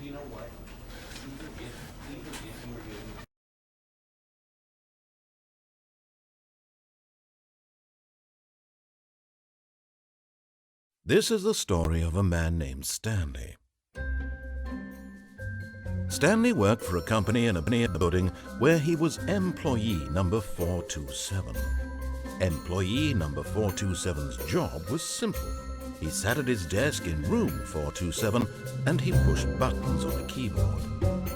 You know what? Even if you were doing. This is the story of a man named Stanley. Stanley worked for a company in a building where he was employee number 427. Employee number 427's job was simple. He sat at his desk in room 427 and he pushed buttons on a keyboard.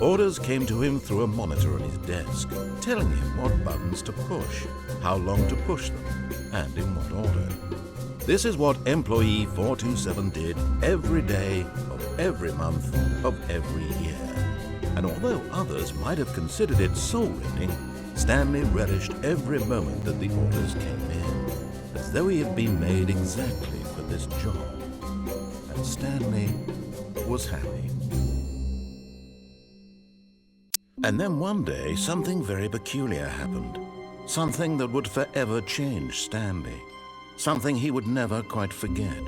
Orders came to him through a monitor on his desk, telling him what buttons to push, how long to push them, and in what order. This is what employee 427 did every day of every month of every year. And although others might have considered it soul-rending, Stanley relished every moment that the orders came in, as though he had been made exactly for this job. And Stanley was happy. And then one day, something very peculiar happened. Something that would forever change Stanley. Something he would never quite forget.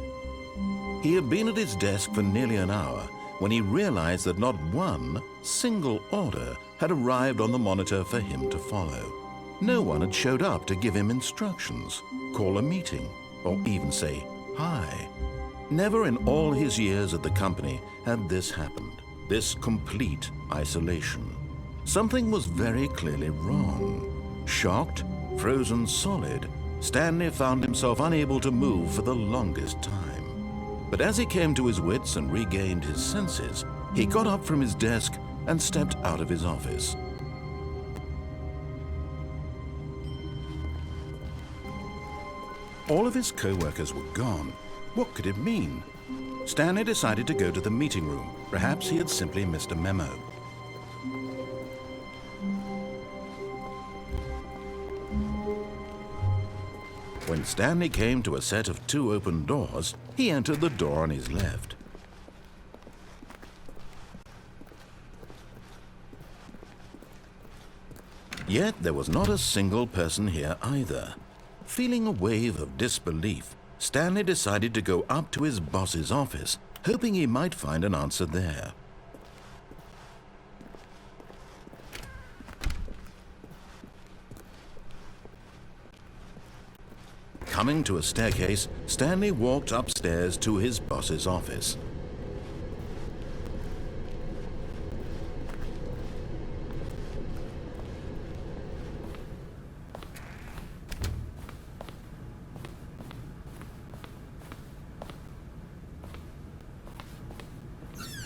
He had been at his desk for nearly an hour when he realized that not one single order had arrived on the monitor for him to follow. No one had showed up to give him instructions, call a meeting, or even say hi. Never in all his years at the company had this happened, this complete isolation. Something was very clearly wrong. Shocked, frozen solid, Stanley found himself unable to move for the longest time. But as he came to his wits and regained his senses, he got up from his desk and stepped out of his office. All of his co-workers were gone. What could it mean? Stanley decided to go to the meeting room. Perhaps he had simply missed a memo. When Stanley came to a set of 2 open doors, he entered the door on his left. Yet there was not a single person here either. Feeling a wave of disbelief, Stanley decided to go up to his boss's office, hoping he might find an answer there. Coming to a staircase, Stanley walked upstairs to his boss's office.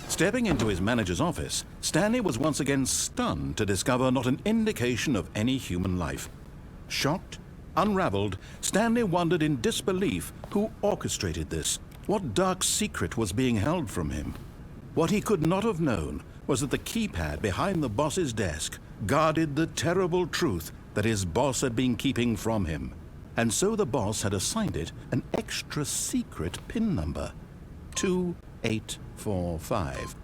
Stepping into his manager's office, Stanley was once again stunned to discover not an indication of any human life. Shocked, unraveled, Stanley wondered in disbelief who orchestrated this. What dark secret was being held from him? What he could not have known was that the keypad behind the boss's desk guarded the terrible truth that his boss had been keeping from him. And so the boss had assigned it an extra secret PIN number, 2845.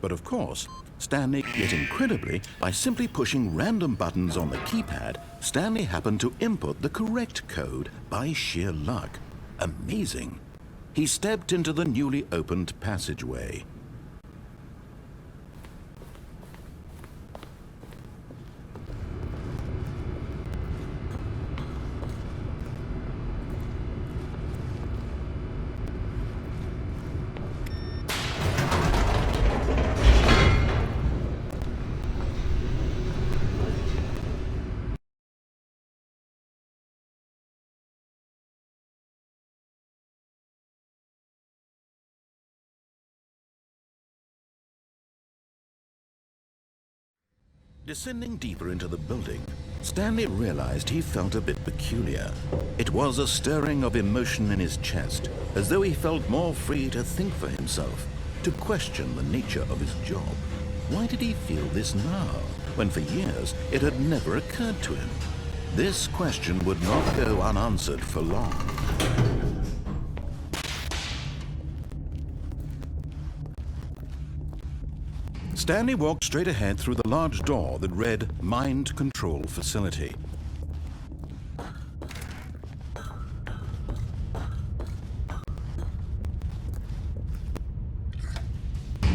But of course, Stanley, yet incredibly, by simply pushing random buttons on the keypad, Stanley happened to input the correct code by sheer luck. Amazing. He stepped into the newly opened passageway. Descending deeper into the building, Stanley realized he felt a bit peculiar. It was a stirring of emotion in his chest, as though he felt more free to think for himself, to question the nature of his job. Why did he feel this now, when for years it had never occurred to him? This question would not go unanswered for long. Stanley walked straight ahead through the large door that read Mind Control Facility.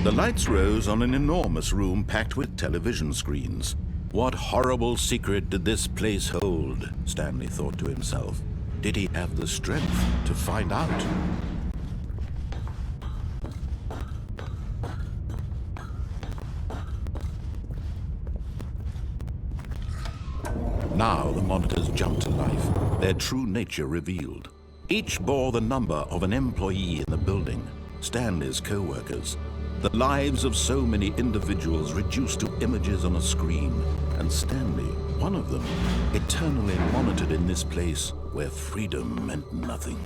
The lights rose on an enormous room packed with television screens. What horrible secret did this place hold? Stanley thought to himself. Did he have the strength to find out? Now the monitors jumped to life, their true nature revealed. Each bore the number of an employee in the building, Stanley's co-workers. The lives of so many individuals reduced to images on a screen, and Stanley, one of them, eternally monitored in this place where freedom meant nothing.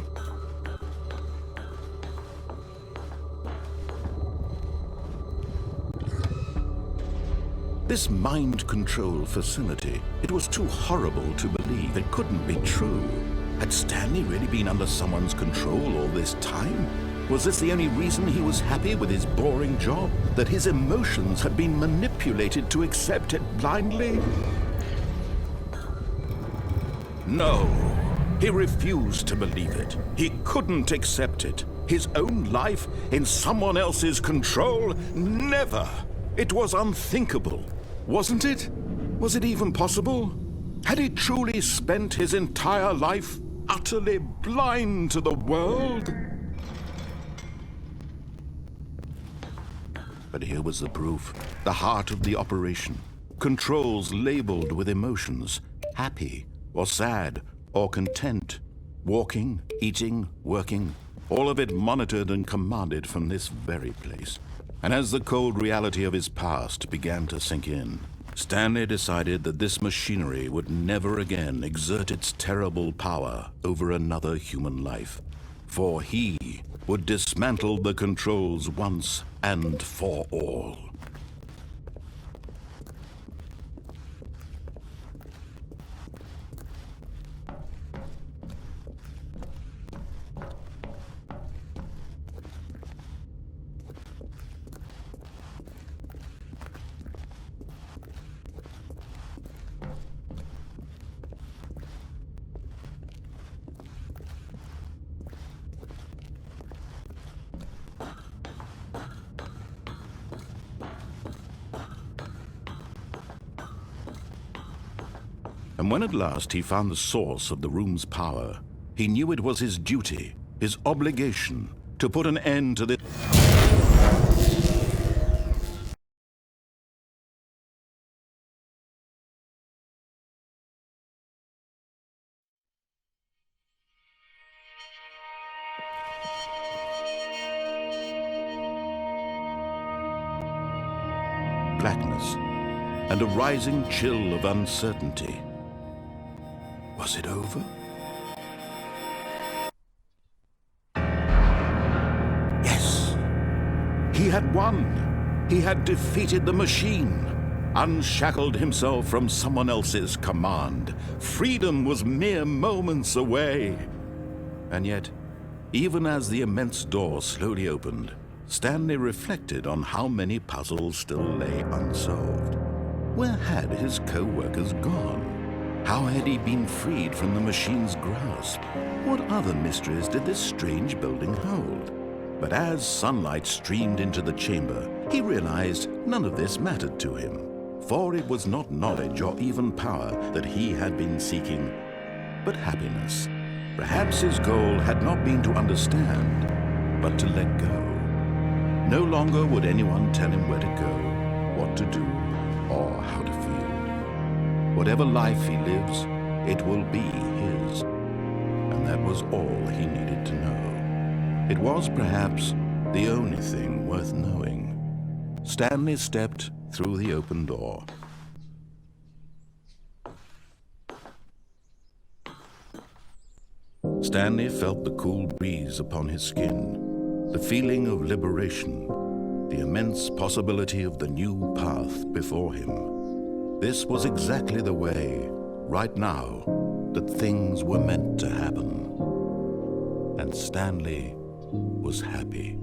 This mind control facility, it was too horrible to believe. It couldn't be true. Had Stanley really been under someone's control all this time? Was this the only reason he was happy with his boring job? That his emotions had been manipulated to accept it blindly? No, he refused to believe it. He couldn't accept it. His own life in someone else's control? Never! It was unthinkable, wasn't it? Was it even possible? Had he truly spent his entire life utterly blind to the world? But here was the proof, the heart of the operation. Controls labeled with emotions, happy or sad or content, walking, eating, working, all of it monitored and commanded from this very place. And as the cold reality of his past began to sink in, Stanley decided that this machinery would never again exert its terrible power over another human life, for he would dismantle the controls once and for all. And when at last he found the source of the room's power, he knew it was his duty, his obligation, to put an end to this. Blackness and a rising chill of uncertainty. Was it over? Yes. He had won. He had defeated the machine, unshackled himself from someone else's command. Freedom was mere moments away. And yet, even as the immense door slowly opened, Stanley reflected on how many puzzles still lay unsolved. Where had his co-workers gone? How had he been freed from the machine's grasp? What other mysteries did this strange building hold? But as sunlight streamed into the chamber, he realized none of this mattered to him, for it was not knowledge or even power that he had been seeking, but happiness. Perhaps his goal had not been to understand, but to let go. No longer would anyone tell him where to go, what to do, or how to feel. Whatever life he lives, it will be his. And that was all he needed to know. It was perhaps the only thing worth knowing. Stanley stepped through the open door. Stanley felt the cool breeze upon his skin, the feeling of liberation, the immense possibility of the new path before him. This was exactly the way, right now, that things were meant to happen. And Stanley was happy.